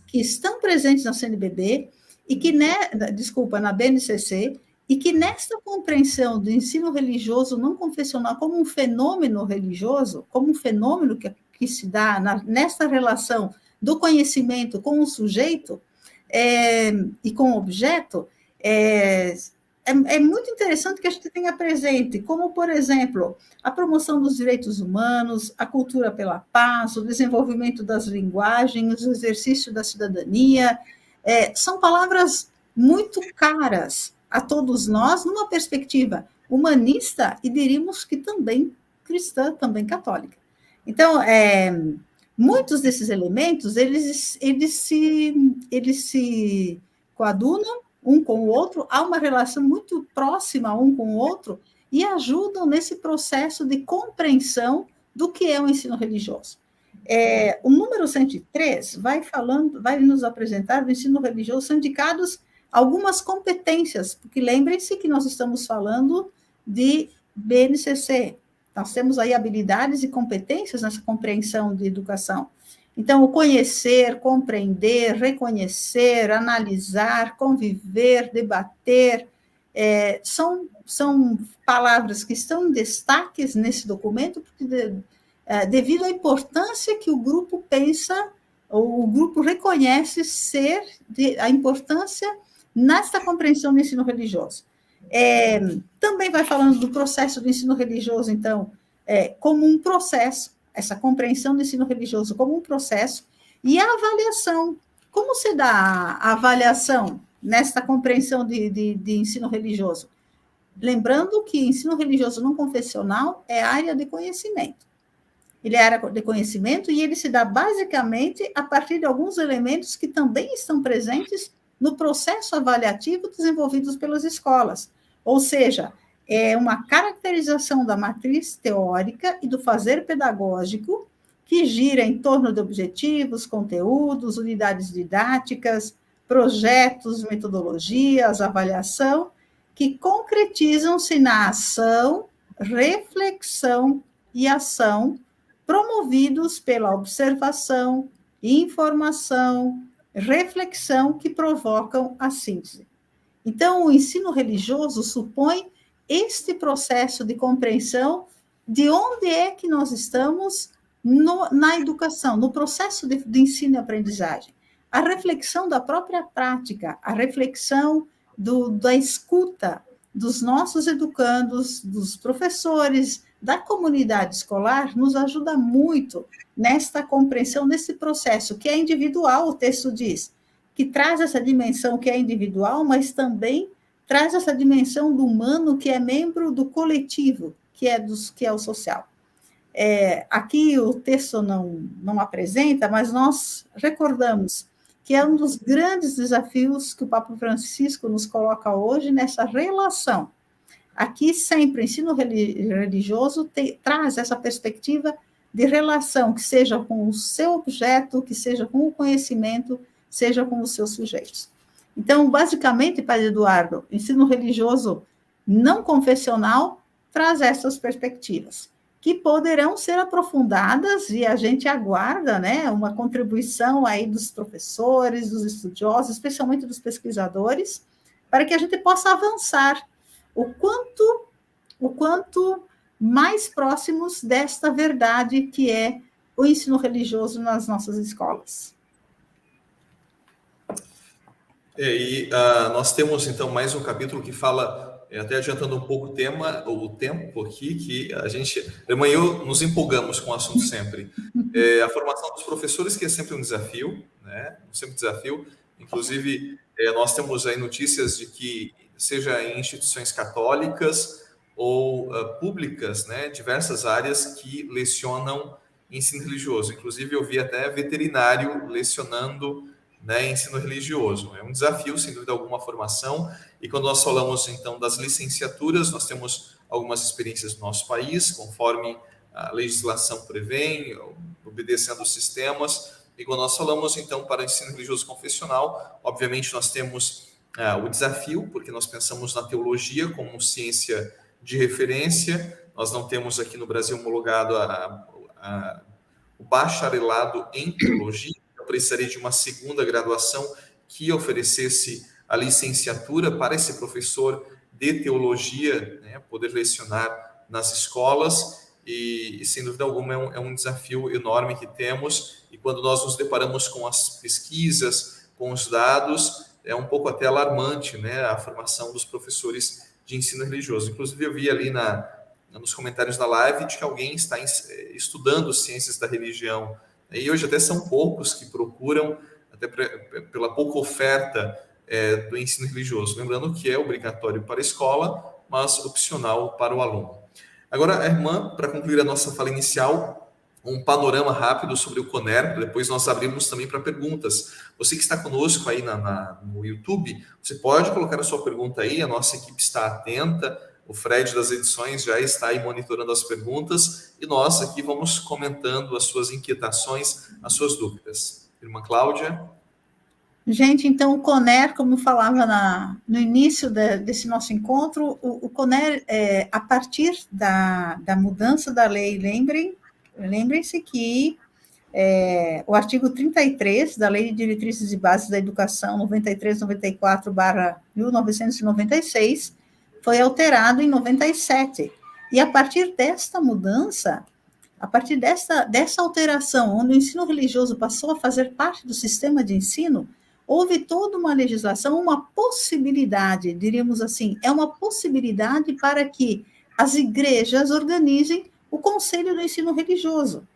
que estão presentes na CNBB e que, na BNCC, e que nesta compreensão do ensino religioso não confessional como um fenômeno religioso, como um fenômeno que se dá nesta relação do conhecimento com o sujeito e com o objeto, é muito interessante que a gente tenha presente, como, por exemplo, a promoção dos direitos humanos, a cultura pela paz, o desenvolvimento das linguagens, o exercício da cidadania. São palavras muito caras a todos nós, numa perspectiva humanista e diríamos que também cristã, também católica. Então, muitos desses elementos, eles se coadunam um com o outro, há uma relação muito próxima um com o outro e ajudam nesse processo de compreensão do que é o ensino religioso. O número 103 vai nos apresentar do ensino religioso, são indicados algumas competências, porque lembrem-se que nós estamos falando de BNCC, nós temos aí habilidades e competências nessa compreensão de educação. Então, o conhecer, compreender, reconhecer, analisar, conviver, debater, são palavras que estão em destaques nesse documento, porque devido à importância que o grupo pensa, ou o grupo reconhece a importância nesta compreensão do ensino religioso. Também vai falando do processo do ensino religioso, então, como um processo, essa compreensão do ensino religioso como um processo, e a avaliação. Como se dá a avaliação nesta compreensão de ensino religioso? Lembrando que ensino religioso não confessional é área de conhecimento. Ele é área de conhecimento e ele se dá basicamente a partir de alguns elementos que também estão presentes no processo avaliativo desenvolvido pelas escolas. Ou seja, é uma caracterização da matriz teórica e do fazer pedagógico que gira em torno de objetivos, conteúdos, unidades didáticas, projetos, metodologias, avaliação, que concretizam-se na ação, reflexão e ação, promovidos pela observação, informação, reflexão que provocam a síntese. Então, o ensino religioso supõe este processo de compreensão de onde é que nós estamos na educação, no processo de ensino e aprendizagem. A reflexão da própria prática, a reflexão da escuta dos nossos educandos, dos professores, da comunidade escolar, nos ajuda muito nesta compreensão, nesse processo que é individual, o texto diz, que traz essa dimensão que é individual, mas também traz essa dimensão do humano que é membro do coletivo, que é o social. Aqui o texto não apresenta, mas nós recordamos que é um dos grandes desafios que o Papa Francisco nos coloca hoje nessa relação. Aqui sempre o ensino religioso traz essa perspectiva de relação, que seja com o seu objeto, que seja com o conhecimento, seja com os seus sujeitos. Então, basicamente, Padre Eduardo, ensino religioso não confessional traz essas perspectivas, que poderão ser aprofundadas, e a gente aguarda, né, uma contribuição aí dos professores, dos estudiosos, especialmente dos pesquisadores, para que a gente possa avançar o quanto mais próximos desta verdade que é o ensino religioso nas nossas escolas. Nós temos, então, mais um capítulo que fala, até adiantando um pouco o tempo aqui, que a irmã e eu nos empolgamos com o assunto sempre. A formação dos professores, que é sempre um desafio, né? Sempre um desafio. Inclusive, nós temos aí notícias de que, seja em instituições católicas ou públicas, né, diversas áreas que lecionam ensino religioso. Inclusive, eu vi até veterinário lecionando, né, ensino religioso. É um desafio, sem dúvida alguma, a formação. E quando nós falamos, então, das licenciaturas, nós temos algumas experiências no nosso país, conforme a legislação prevê, obedecendo os sistemas. E quando nós falamos, então, para o ensino religioso confessional, obviamente nós temos o desafio, porque nós pensamos na teologia como ciência de referência. Nós não temos aqui no Brasil homologado o bacharelado em teologia. Eu precisaria de uma segunda graduação que oferecesse a licenciatura para esse professor de teologia, né, poder lecionar nas escolas. E sem dúvida alguma, é um desafio enorme que temos. E quando nós nos deparamos com as pesquisas, com os dados, é um pouco até alarmante, né, a formação dos professores de ensino religioso. Inclusive, eu vi ali nos comentários da live de que alguém está estudando ciências da religião. E hoje até são poucos que procuram, até pela pouca oferta do ensino religioso. Lembrando que é obrigatório para a escola, mas opcional para o aluno. Agora, irmã, para concluir a nossa fala inicial, um panorama rápido sobre o CONER, depois nós abrimos também para perguntas. Você que está conosco aí no YouTube, você pode colocar a sua pergunta aí, a nossa equipe está atenta, o Fred das edições já está aí monitorando as perguntas, e nós aqui vamos comentando as suas inquietações, as suas dúvidas. Irmã Cláudia? Gente, então o CONER, como eu falava no início desse nosso encontro, o CONER, a partir da mudança da lei, lembrem-se que o artigo 33 da Lei de Diretrizes e Bases da Educação 9394/1996 foi alterado em 97. E a partir desta mudança, a partir dessa alteração, onde o ensino religioso passou a fazer parte do sistema de ensino, houve toda uma legislação, uma possibilidade, diríamos assim, é uma possibilidade para que as igrejas organizem o Conselho do Ensino Religioso,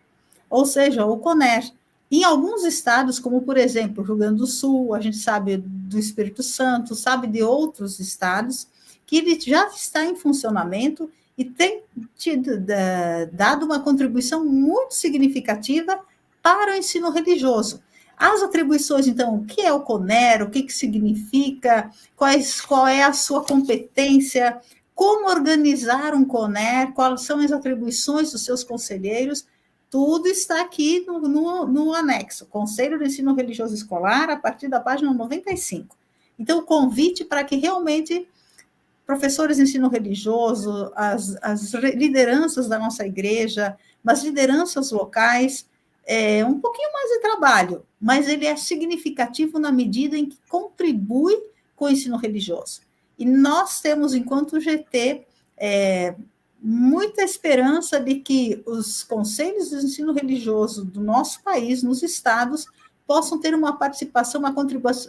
ou seja, o CONER. Em alguns estados, como, por exemplo, o Rio Grande do Sul, a gente sabe do Espírito Santo, sabe de outros estados, que ele já está em funcionamento e tem dado uma contribuição muito significativa para o ensino religioso. As atribuições, então, o que é o CONER, o que significa, qual é a sua competência, como organizar um CONER, quais são as atribuições dos seus conselheiros, tudo está aqui no anexo, Conselho do Ensino Religioso Escolar, a partir da página 95. Então, o convite para que realmente professores de ensino religioso, as lideranças da nossa igreja, as lideranças locais, um pouquinho mais de trabalho, mas ele é significativo na medida em que contribui com o ensino religioso. E nós temos, enquanto GT, muita esperança de que os conselhos de ensino religioso do nosso país, nos estados, possam ter uma participação,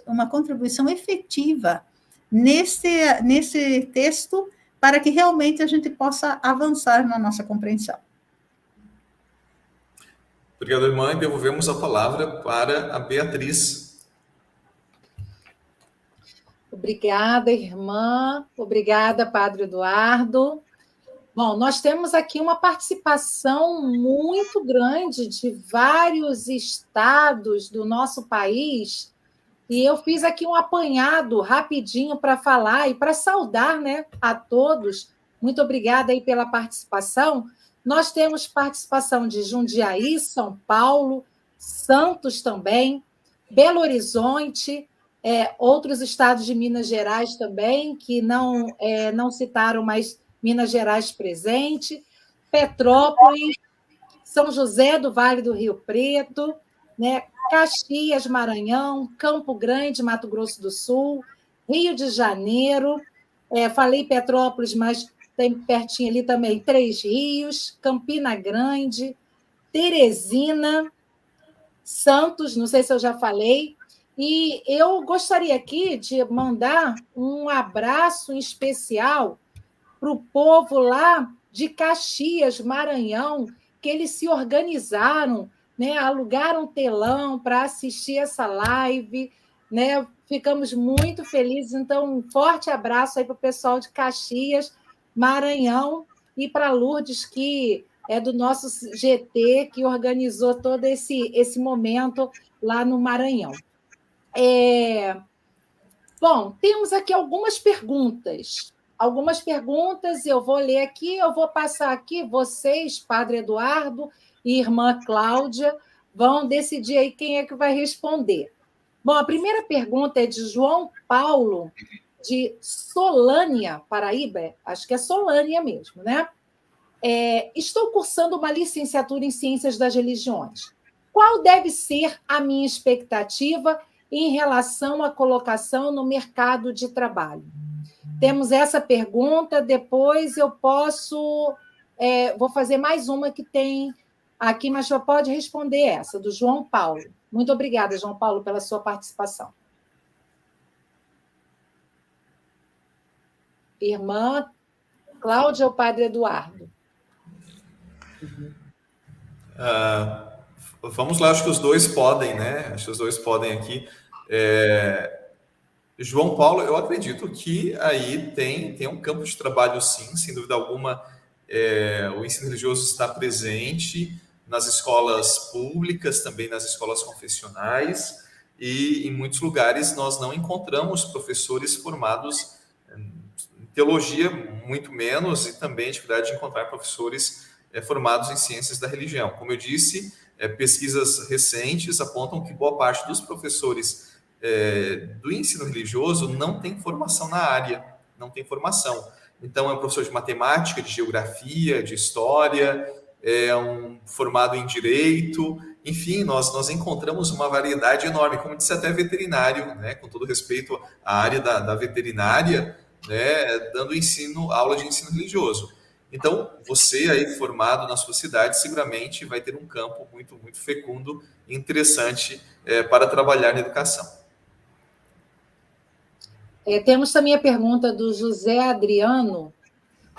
uma contribuição efetiva nesse texto, para que realmente a gente possa avançar na nossa compreensão. Obrigado, irmã. E devolvemos a palavra para a Beatriz. Obrigada, irmã. Obrigada, Padre Eduardo. Bom, nós temos aqui uma participação muito grande de vários estados do nosso país, e eu fiz aqui um apanhado rapidinho para falar e para saudar, né, a todos. Muito obrigada aí pela participação. Nós temos participação de Jundiaí, São Paulo, Santos também, Belo Horizonte, outros estados de Minas Gerais também, que não citaram, mas Minas Gerais presente, Petrópolis, São José do Vale do Rio Preto, né? Caxias, Maranhão, Campo Grande, Mato Grosso do Sul, Rio de Janeiro, falei Petrópolis, mas tem pertinho ali também Três Rios, Campina Grande, Teresina, Santos, não sei se eu já falei, e eu gostaria aqui de mandar um abraço em especial para o povo lá de Caxias, Maranhão, que eles se organizaram, né, alugaram telão para assistir essa live, né? Ficamos muito felizes. Então, um forte abraço aí para o pessoal de Caxias, Maranhão, e para Lourdes, que é do nosso GT, que organizou todo esse momento lá no Maranhão. Bom, temos aqui algumas perguntas. Eu vou ler aqui, eu vou passar aqui, vocês, Padre Eduardo e Irmã Cláudia, vão decidir aí quem é que vai responder. Bom, a primeira pergunta é de João Paulo, de Solânia, Paraíba, acho que é Solânia mesmo, né? Estou cursando uma licenciatura em Ciências das Religiões. Qual deve ser a minha expectativa em relação à colocação no mercado de trabalho? Temos essa pergunta, depois eu vou fazer mais uma que tem aqui, mas já pode responder essa, do João Paulo. Muito obrigada, João Paulo, pela sua participação. Irmã Cláudia ou Padre Eduardo? Vamos lá, acho que os dois podem, né? Acho que os dois podem aqui. João Paulo, eu acredito que aí tem um campo de trabalho, sim, sem dúvida alguma. O ensino religioso está presente nas escolas públicas, também nas escolas confessionais, e em muitos lugares nós não encontramos professores formados em teologia, muito menos, e também a dificuldade de encontrar professores formados em ciências da religião. Como eu disse, pesquisas recentes apontam que boa parte dos professores do ensino religioso não tem formação na área, não tem formação. Então, é um professor de matemática, de geografia, de história, é um formado em direito, enfim, nós encontramos uma variedade enorme, como disse até veterinário, né, com todo respeito à área da veterinária, né, dando aula de ensino religioso. Então, você aí formado na sua cidade, seguramente vai ter um campo muito, muito fecundo e interessante para trabalhar na educação. Temos também a pergunta do José Adriano,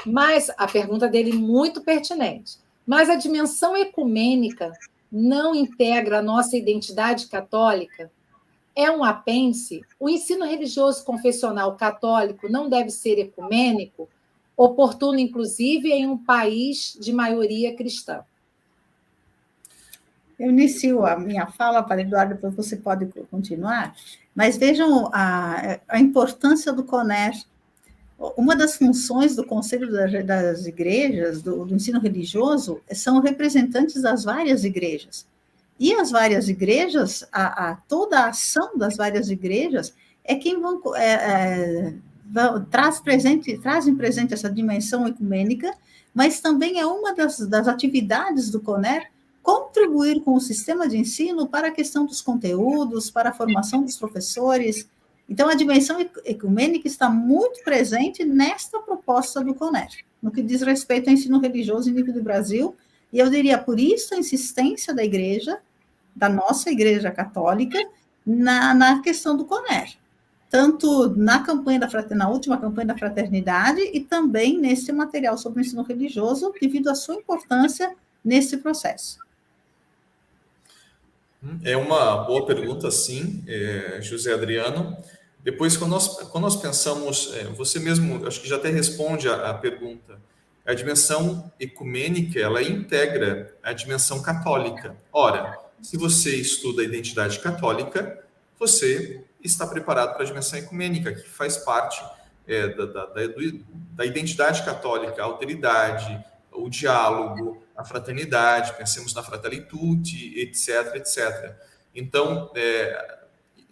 mas a pergunta dele muito pertinente. Mas a dimensão ecumênica não integra a nossa identidade católica? É um apêndice? O ensino religioso confessional católico não deve ser ecumênico, oportuno, inclusive, em um país de maioria cristã? Eu inicio a minha fala, Padre Eduardo, depois você pode continuar, mas vejam a importância do CONER. Uma das funções do Conselho das Igrejas, do ensino religioso, são representantes das várias igrejas. E as várias igrejas, toda a ação das várias igrejas é quem trazem presente essa dimensão ecumênica, mas também é uma das atividades do CONER contribuir com o sistema de ensino para a questão dos conteúdos, para a formação dos professores. Então, a dimensão ecumênica está muito presente nesta proposta do CONER, no que diz respeito ao ensino religioso em nível do Brasil, e eu diria, por isso, a insistência da igreja, da nossa igreja católica, na questão do CONER, tanto na última campanha da fraternidade, e também nesse material sobre o ensino religioso, devido à sua importância nesse processo. É uma boa pergunta, sim, José Adriano. Depois, quando nós pensamos, você mesmo, acho que já até responde a pergunta, a dimensão ecumênica, ela integra a dimensão católica. Ora, se você estuda a identidade católica, você está preparado para a dimensão ecumênica, que faz parte da identidade católica, a alteridade, o diálogo, a fraternidade, pensemos na Fratelli Tutti, etc, etc. Então,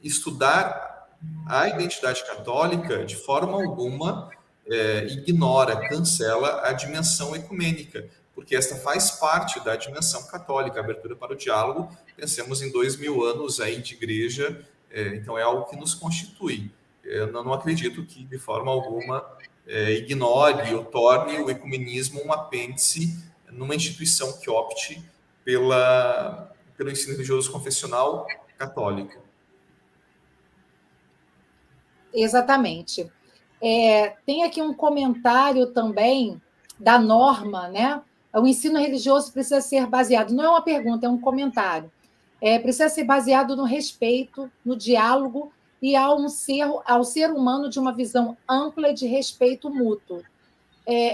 estudar a identidade católica, de forma alguma, ignora, cancela a dimensão ecumênica, porque esta faz parte da dimensão católica, a abertura para o diálogo. Pensemos em 2000 anos aí de igreja, então é algo que nos constitui. Eu não acredito que, de forma alguma, ignore ou torne o ecumenismo um apêndice numa instituição que opte pelo ensino religioso confessional católico. Exatamente. Tem aqui um comentário também da norma, né? O ensino religioso precisa ser baseado, não é uma pergunta, é um comentário. Precisa ser baseado no respeito, no diálogo e ao ser humano de uma visão ampla de respeito mútuo.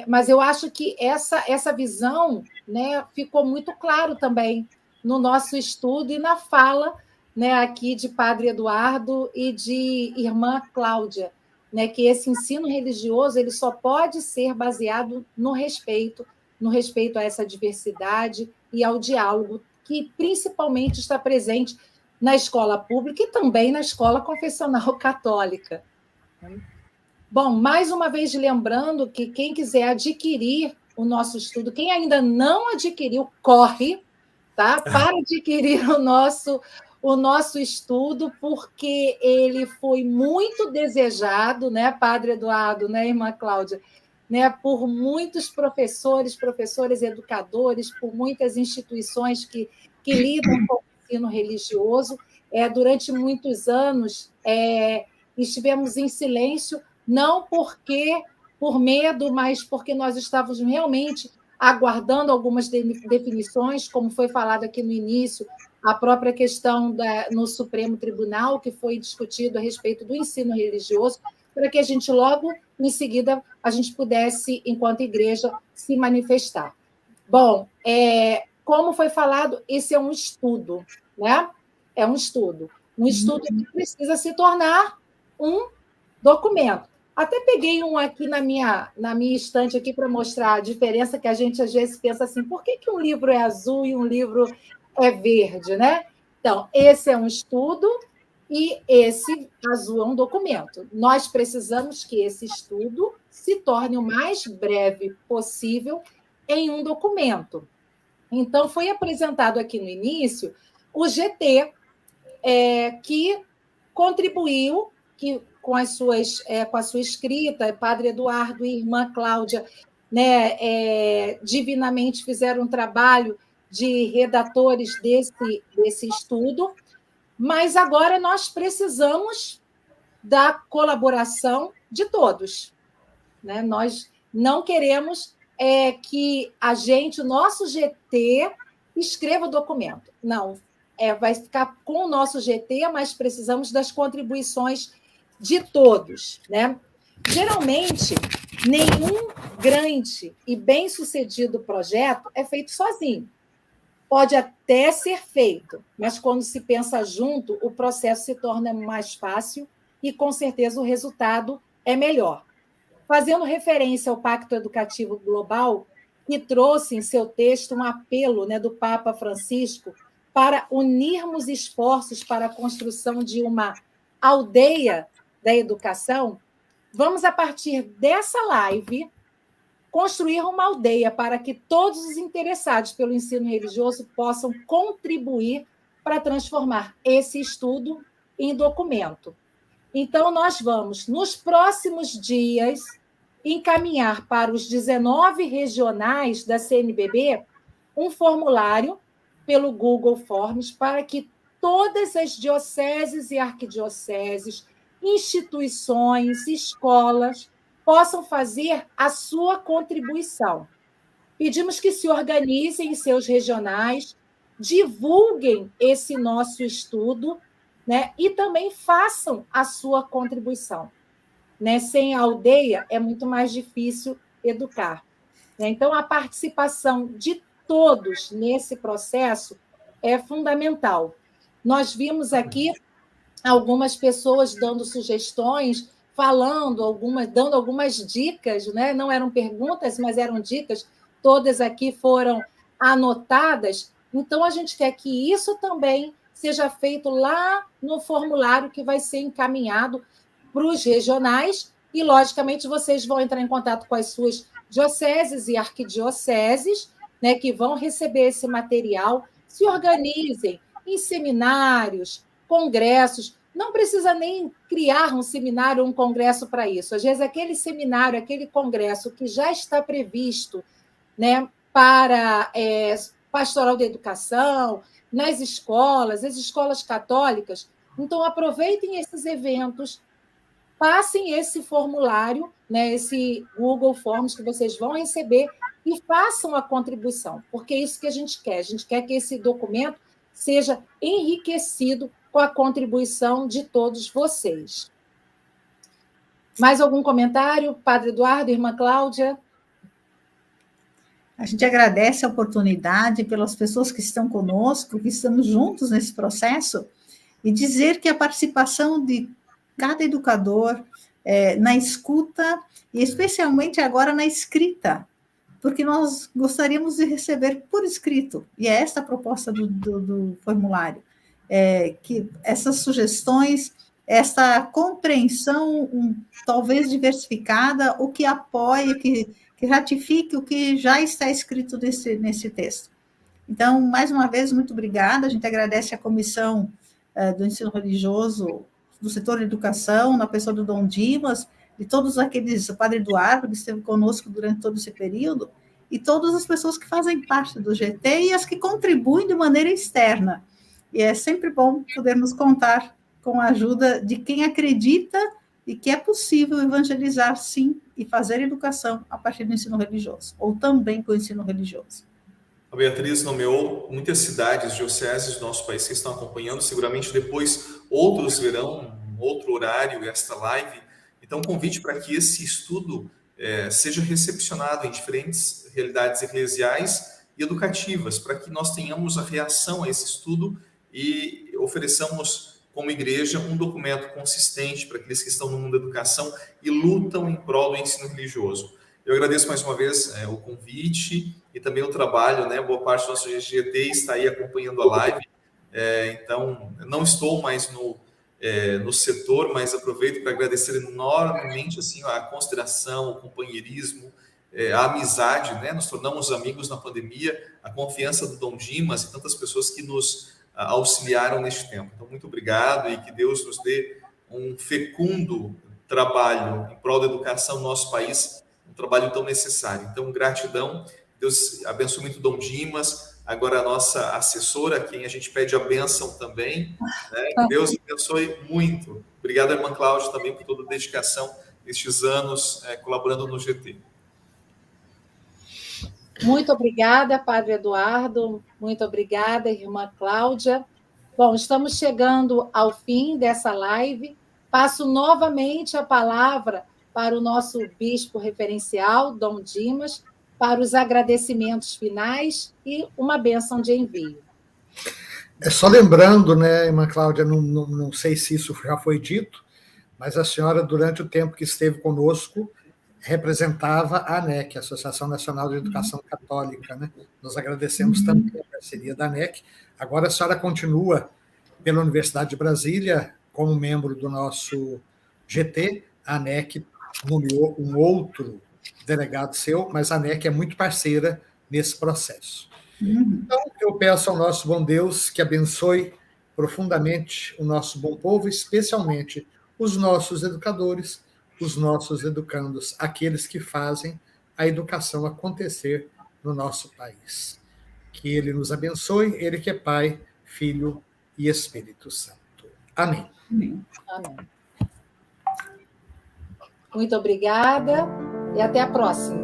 Mas eu acho que essa visão, né, ficou muito claro também no nosso estudo e na fala, né, aqui de Padre Eduardo e de Irmã Cláudia, né, que esse ensino religioso ele só pode ser baseado no respeito a essa diversidade e ao diálogo, que principalmente está presente na escola pública e também na escola confessional católica. Bom, mais uma vez lembrando que quem quiser adquirir o nosso estudo, quem ainda não adquiriu, corre, tá? Para adquirir o nosso estudo, porque ele foi muito desejado, né, Padre Eduardo, né, Irmã Cláudia, né, por muitos professores, educadores, por muitas instituições que lidam com o ensino religioso. Durante muitos anos, estivemos em silêncio, não por medo, mas porque nós estávamos realmente aguardando algumas definições, como foi falado aqui no início, a própria questão no Supremo Tribunal, que foi discutido a respeito do ensino religioso, para que a gente logo, em seguida, a gente pudesse, enquanto igreja, se manifestar. Bom, como foi falado, esse é um estudo, né? É um estudo que precisa se tornar um documento. Até peguei um aqui na minha estante aqui para mostrar a diferença, que a gente às vezes pensa assim, por que um livro é azul e um livro é verde, né? Então, esse é um estudo e esse azul é um documento. Nós precisamos que esse estudo se torne o mais breve possível em um documento. Então, foi apresentado aqui no início o GT, que contribuiu com a sua escrita, Padre Eduardo e Irmã Cláudia, né, divinamente fizeram um trabalho de redatores desse estudo, mas agora nós precisamos da colaboração de todos, né? Nós não queremos que o nosso GT, escreva o documento. Não, vai ficar com o nosso GT, mas precisamos das contribuições de todos, né? Geralmente, nenhum grande e bem-sucedido projeto é feito sozinho. Pode até ser feito, mas quando se pensa junto, o processo se torna mais fácil e, com certeza, o resultado é melhor. Fazendo referência ao Pacto Educativo Global, que trouxe em seu texto um apelo, né, do Papa Francisco para unirmos esforços para a construção de uma aldeia da educação, vamos, a partir dessa live, construir uma aldeia para que todos os interessados pelo ensino religioso possam contribuir para transformar esse estudo em documento. Então, nós vamos, nos próximos dias, encaminhar para os 19 regionais da CNBB um formulário pelo Google Forms para que todas as dioceses e arquidioceses, instituições, escolas, possam fazer a sua contribuição. Pedimos que se organizem em seus regionais, divulguem esse nosso estudo, né, e também façam a sua contribuição. Né? Sem a aldeia, é muito mais difícil educar. Né? Então, a participação de todos nesse processo é fundamental. Nós vimos aqui algumas pessoas dando sugestões, dando algumas dicas, né? Não eram perguntas, mas eram dicas, todas aqui foram anotadas. Então, a gente quer que isso também seja feito lá no formulário que vai ser encaminhado para os regionais e, logicamente, vocês vão entrar em contato com as suas dioceses e arquidioceses, né, que vão receber esse material. Se organizem em seminários, congressos. Não precisa nem criar um seminário ou um congresso para isso. Às vezes, aquele seminário, aquele congresso que já está previsto, né, para pastoral da educação, nas escolas, as escolas católicas. Então, aproveitem esses eventos, passem esse formulário, né, esse Google Forms que vocês vão receber e façam a contribuição, porque é isso que a gente quer. A gente quer que esse documento seja enriquecido com a contribuição de todos vocês. Mais algum comentário, Padre Eduardo, Irmã Cláudia? A gente agradece a oportunidade pelas pessoas que estão conosco, que estamos juntos nesse processo, e dizer que a participação de cada educador na escuta, e especialmente agora na escrita, porque nós gostaríamos de receber por escrito, e é esta a proposta do formulário, que essas sugestões, essa compreensão talvez diversificada, o que apoie, que ratifique o que já está escrito nesse texto. Então, mais uma vez, muito obrigada. A gente agradece a comissão do ensino religioso, do setor de educação, na pessoa do Dom Dimas, de todos aqueles, o Padre Eduardo, que esteve conosco durante todo esse período, e todas as pessoas que fazem parte do GT e as que contribuem de maneira externa. E é sempre bom podermos contar com a ajuda de quem acredita e que é possível evangelizar, sim, e fazer educação a partir do ensino religioso, ou também com o ensino religioso. A Beatriz nomeou muitas cidades, dioceses do nosso país que estão acompanhando, seguramente depois outros verão, outro horário, esta live. Então, convite para que esse estudo seja recepcionado em diferentes realidades eclesiais e educativas, para que nós tenhamos a reação a esse estudo e ofereçamos como igreja, um documento consistente para aqueles que estão no mundo da educação e lutam em prol do ensino religioso. Eu agradeço mais uma vez o convite e também o trabalho, né? Boa parte do nosso GT está aí acompanhando a live, então não estou mais no setor, mas aproveito para agradecer enormemente assim, a consideração, o companheirismo, a amizade, né? Nos tornamos amigos na pandemia, a confiança do Dom Dimas e tantas pessoas que nos auxiliaram neste tempo. Então, muito obrigado e que Deus nos dê um fecundo trabalho em prol da educação no nosso país, um trabalho tão necessário. Então, gratidão. Deus abençoe muito Dom Dimas, agora a nossa assessora, a quem a gente pede a bênção também. Né? Deus abençoe muito. Obrigado, irmã Cláudia, também por toda a dedicação nestes anos colaborando no GT. Muito obrigada, Padre Eduardo. Muito obrigada, irmã Cláudia. Bom, estamos chegando ao fim dessa live. Passo novamente a palavra para o nosso bispo referencial, Dom Dimas, para os agradecimentos finais e uma bênção de envio. Só lembrando, né, irmã Cláudia, não sei se isso já foi dito, mas a senhora, durante o tempo que esteve conosco, representava a ANEC, a Associação Nacional de Educação Católica, né? Nós agradecemos também a parceria da ANEC. Agora a senhora continua pela Universidade de Brasília como membro do nosso GT. A ANEC nomeou um outro delegado seu, mas a ANEC é muito parceira nesse processo. Então, eu peço ao nosso bom Deus que abençoe profundamente o nosso bom povo, especialmente os nossos educadores, os nossos educandos, aqueles que fazem a educação acontecer no nosso país. Que Ele nos abençoe, Ele que é Pai, Filho e Espírito Santo. Amém. Amém. Muito obrigada e até a próxima.